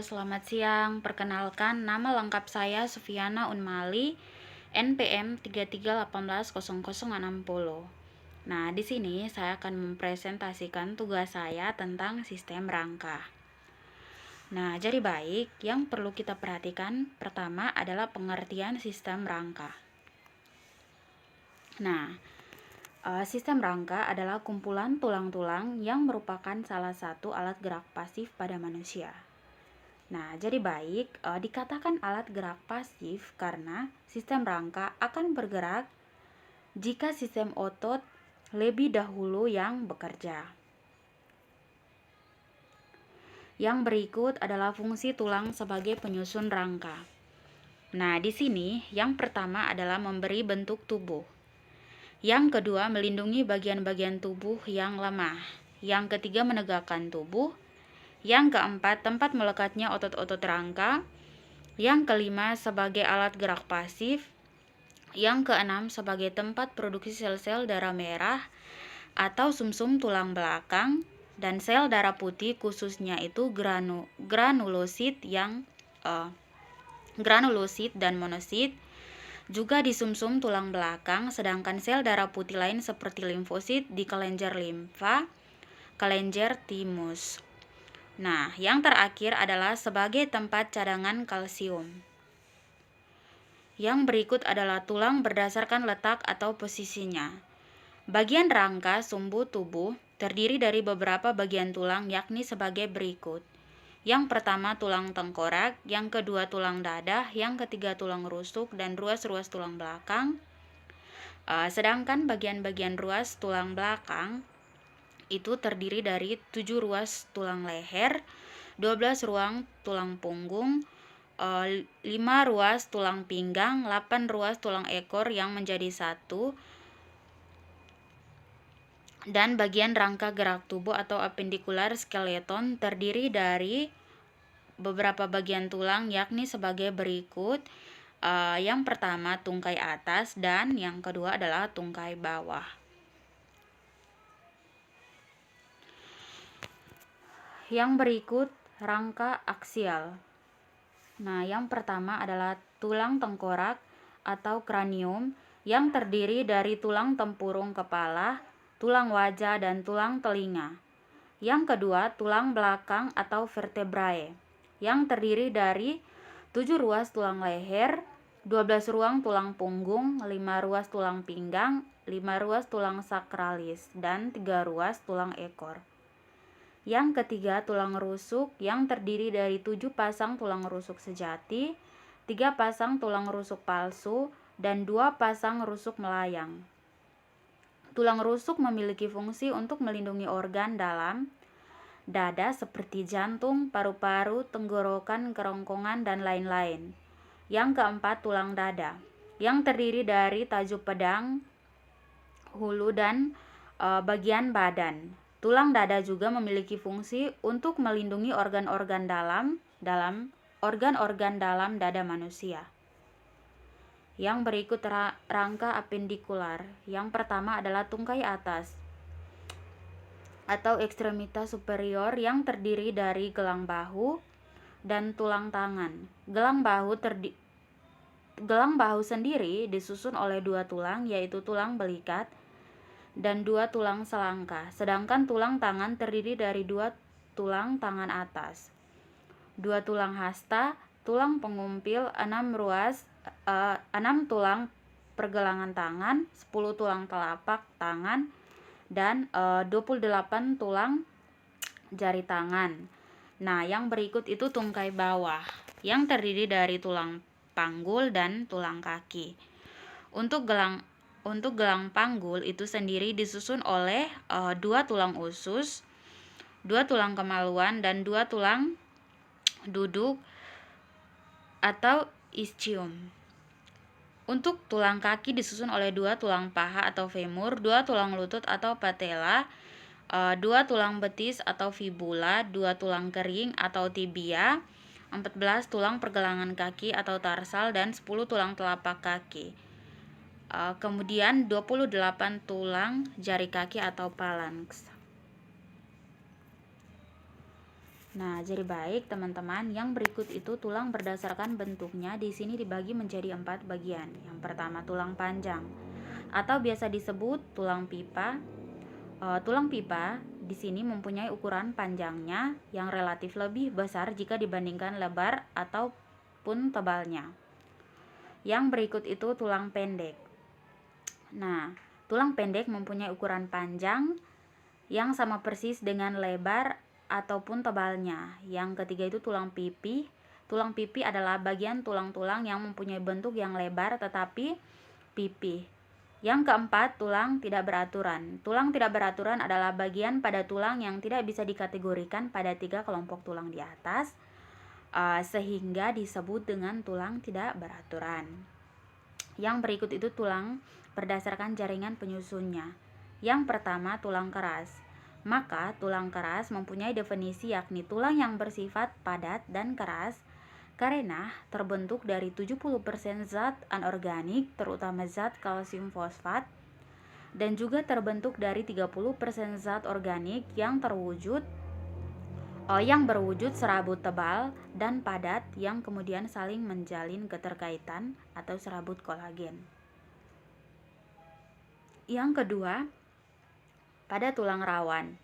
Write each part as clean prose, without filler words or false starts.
Selamat siang. Perkenalkan, nama lengkap saya Sufiana Unmali, NPM 33180060. Nah, di sini saya akan mempresentasikan tugas saya tentang sistem rangka. Nah, jadi baik, yang perlu kita perhatikan pertama adalah pengertian sistem rangka. Nah, sistem rangka adalah kumpulan tulang-tulang yang merupakan salah satu alat gerak pasif pada manusia. Nah, jadi baik, dikatakan alat gerak pasif karena sistem rangka akan bergerak jika sistem otot lebih dahulu yang bekerja. Yang berikut adalah fungsi tulang sebagai penyusun rangka. Nah, di sini yang pertama adalah memberi bentuk tubuh. Yang kedua, melindungi bagian-bagian tubuh yang lemah. Yang ketiga, menegakkan tubuh. Yang keempat, tempat melekatnya otot-otot rangka. Yang kelima, sebagai alat gerak pasif. Yang keenam, sebagai tempat produksi sel-sel darah merah atau sumsum tulang belakang dan sel darah putih, khususnya itu granulosit dan monosit, juga di sumsum tulang belakang, sedangkan sel darah putih lain seperti limfosit di kelenjar limfa, kelenjar timus. Nah, yang terakhir adalah sebagai tempat cadangan kalsium. Yang berikut adalah tulang berdasarkan letak atau posisinya. Bagian rangka sumbu tubuh terdiri dari beberapa bagian tulang, yakni sebagai berikut. Yang pertama tulang tengkorak, yang kedua tulang dada, yang ketiga tulang rusuk dan ruas-ruas tulang belakang. Sedangkan bagian-bagian ruas tulang belakang itu terdiri dari 7 ruas tulang leher, 12 ruang tulang punggung, 5 ruas tulang pinggang, 8 ruas tulang ekor yang menjadi satu, dan bagian rangka gerak tubuh atau apendikular skeleton terdiri dari beberapa bagian tulang, yakni sebagai berikut. Yang pertama tungkai atas dan yang kedua adalah tungkai bawah. Yang berikut rangka aksial. Nah, yang pertama adalah tulang tengkorak atau kranium yang terdiri dari tulang tempurung kepala, tulang wajah, dan tulang telinga. Yang kedua, tulang belakang atau vertebrae yang terdiri dari 7 ruas tulang leher, 12 ruang tulang punggung, 5 ruas tulang pinggang, 5 ruas tulang sakralis, dan 3 ruas tulang ekor. Yang ketiga, tulang rusuk yang terdiri dari 7 pasang tulang rusuk sejati, 3 pasang tulang rusuk palsu, dan 2 pasang rusuk melayang. Tulang rusuk memiliki fungsi untuk melindungi organ dalam dada seperti jantung, paru-paru, tenggorokan, kerongkongan, dan lain-lain. Yang keempat, tulang dada yang terdiri dari tajuk pedang, hulu, dan bagian badan. Tulang dada juga memiliki fungsi untuk melindungi organ-organ dalam dada manusia. Yang berikut rangka apendikular. Yang pertama adalah tungkai atas atau ekstremitas superior yang terdiri dari gelang bahu dan tulang tangan. Gelang bahu sendiri disusun oleh 2 tulang, yaitu tulang belikat dan 2 tulang selangka. Sedangkan tulang tangan terdiri dari 2 tulang tangan atas, 2 tulang hasta, tulang pengumpil, 6 tulang pergelangan tangan, 10 tulang telapak tangan, dan 28 tulang jari tangan. Nah, yang berikut itu tungkai bawah yang terdiri dari tulang panggul dan tulang kaki. Untuk gelang panggul itu sendiri disusun oleh 2 tulang usus, 2 tulang kemaluan, dan 2 tulang duduk atau ischium. Untuk tulang kaki disusun oleh 2 tulang paha atau femur, 2 tulang lutut atau patella, 2 tulang betis atau fibula, 2 tulang kering atau tibia, 14 tulang pergelangan kaki atau tarsal, dan 10 tulang telapak kaki. Kemudian 28 tulang jari kaki atau phalanx. Nah, jadi baik teman-teman, yang berikut itu tulang berdasarkan bentuknya di sini dibagi menjadi 4 bagian. Yang pertama tulang panjang atau biasa disebut tulang pipa. Tulang pipa di sini mempunyai ukuran panjangnya yang relatif lebih besar jika dibandingkan lebar ataupun tebalnya. Yang berikut itu tulang pendek. Nah, tulang pendek mempunyai ukuran panjang yang sama persis dengan lebar ataupun tebalnya. Yang ketiga itu tulang pipi. Tulang pipi adalah bagian tulang-tulang yang mempunyai bentuk yang lebar tetapi pipih. Yang keempat, tulang tidak beraturan. Tulang tidak beraturan adalah bagian pada tulang yang tidak bisa dikategorikan pada 3 kelompok tulang di atas, sehingga disebut dengan tulang tidak beraturan. Yang berikut itu tulang berdasarkan jaringan penyusunnya. Yang pertama, tulang keras. Maka, tulang keras mempunyai definisi yakni tulang yang bersifat padat dan keras karena terbentuk dari 70% zat anorganik, terutama zat kalsium fosfat, dan juga terbentuk dari 30% zat organik yang berwujud serabut tebal dan padat yang kemudian saling menjalin keterkaitan atau serabut kolagen. Yang kedua, pada tulang rawan.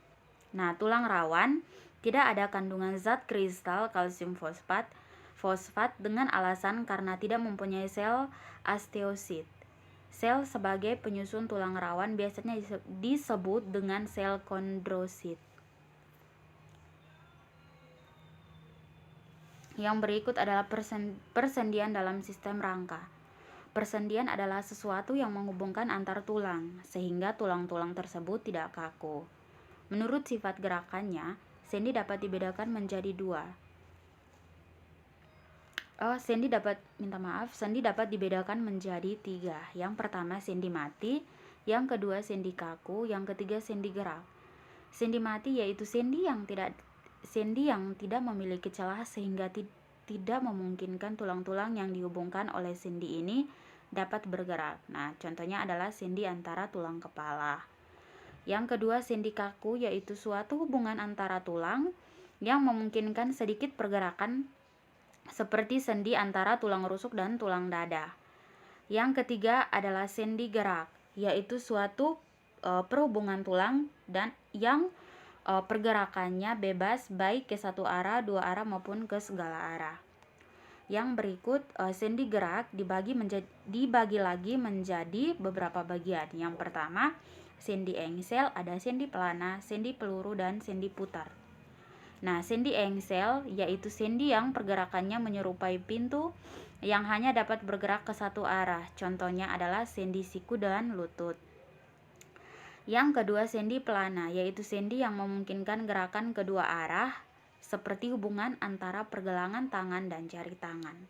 Nah, tulang rawan tidak ada kandungan zat kristal kalsium fosfat dengan alasan karena tidak mempunyai sel osteosit. Sel sebagai penyusun tulang rawan biasanya disebut dengan sel kondrosit. Yang berikut adalah persendian dalam sistem rangka. Persendian adalah sesuatu yang menghubungkan antar tulang, sehingga tulang-tulang tersebut tidak kaku. Menurut sifat gerakannya, sendi dapat dibedakan menjadi 2. Sendi dapat dibedakan menjadi 3. Yang pertama sendi mati, yang kedua sendi kaku, yang ketiga sendi gerak. Sendi mati yaitu sendi yang tidak memiliki celah sehingga tidak memungkinkan tulang-tulang yang dihubungkan oleh sendi ini dapat bergerak. Nah, contohnya adalah sendi antara tulang kepala. Yang kedua, sendi kaku yaitu suatu hubungan antara tulang yang memungkinkan sedikit pergerakan seperti sendi antara tulang rusuk dan tulang dada. Yang ketiga adalah sendi gerak, yaitu suatu perhubungan tulang dan yang pergerakannya bebas baik ke satu arah, 2 arah maupun ke segala arah. Yang berikut, sendi gerak dibagi lagi menjadi beberapa bagian. Yang pertama, sendi engsel, ada sendi pelana, sendi peluru, dan sendi putar. Nah, sendi engsel yaitu sendi yang pergerakannya menyerupai pintu yang hanya dapat bergerak ke satu arah. Contohnya adalah sendi siku dan lutut. Yang kedua, sendi pelana yaitu sendi yang memungkinkan gerakan kedua arah seperti hubungan antara pergelangan tangan dan jari tangan.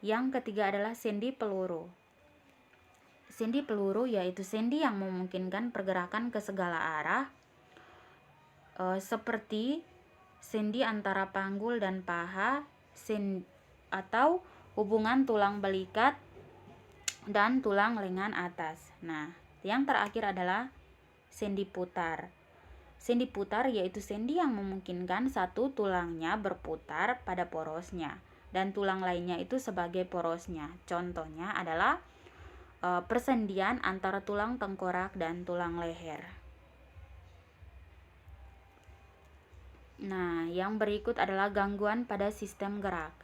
Yang ketiga adalah sendi peluru. Sendi peluru yaitu sendi yang memungkinkan pergerakan ke segala arah seperti sendi antara panggul dan paha atau hubungan tulang belikat dan tulang lengan atas. Nah, yang terakhir adalah sendi putar. Sendi putar yaitu sendi yang memungkinkan satu tulangnya berputar pada porosnya dan tulang lainnya itu sebagai porosnya. Contohnya adalah persendian antara tulang tengkorak dan tulang leher. Nah, yang berikut adalah gangguan pada sistem gerak.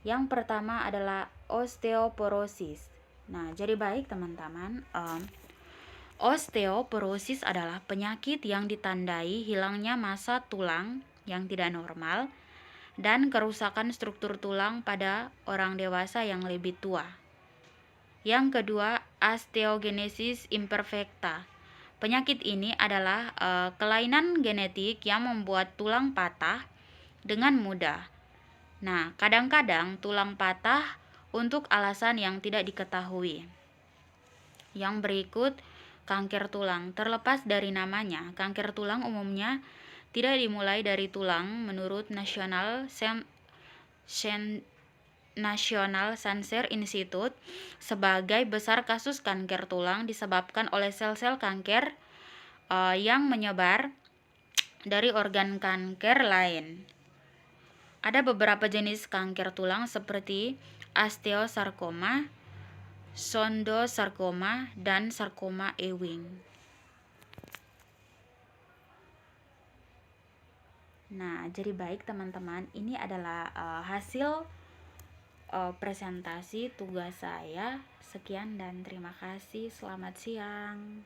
Yang pertama adalah osteoporosis. Nah, jadi baik teman-teman, osteoporosis adalah penyakit yang ditandai hilangnya massa tulang yang tidak normal dan kerusakan struktur tulang pada orang dewasa yang lebih tua. Yang kedua, osteogenesis imperfecta. Penyakit ini adalah kelainan genetik yang membuat tulang patah dengan mudah. Nah, kadang-kadang tulang patah untuk alasan yang tidak diketahui. Yang berikut, kanker tulang. Terlepas dari namanya, kanker tulang umumnya tidak dimulai dari tulang menurut National Cancer Institute. Sebagai besar kasus kanker tulang disebabkan oleh sel-sel kanker yang menyebar dari organ kanker lain. Ada beberapa jenis kanker tulang seperti osteosarkoma, chondrosarkoma, dan sarkoma Ewing. Nah, jadi baik teman-teman, ini adalah hasil presentasi tugas saya. Sekian dan terima kasih. Selamat siang.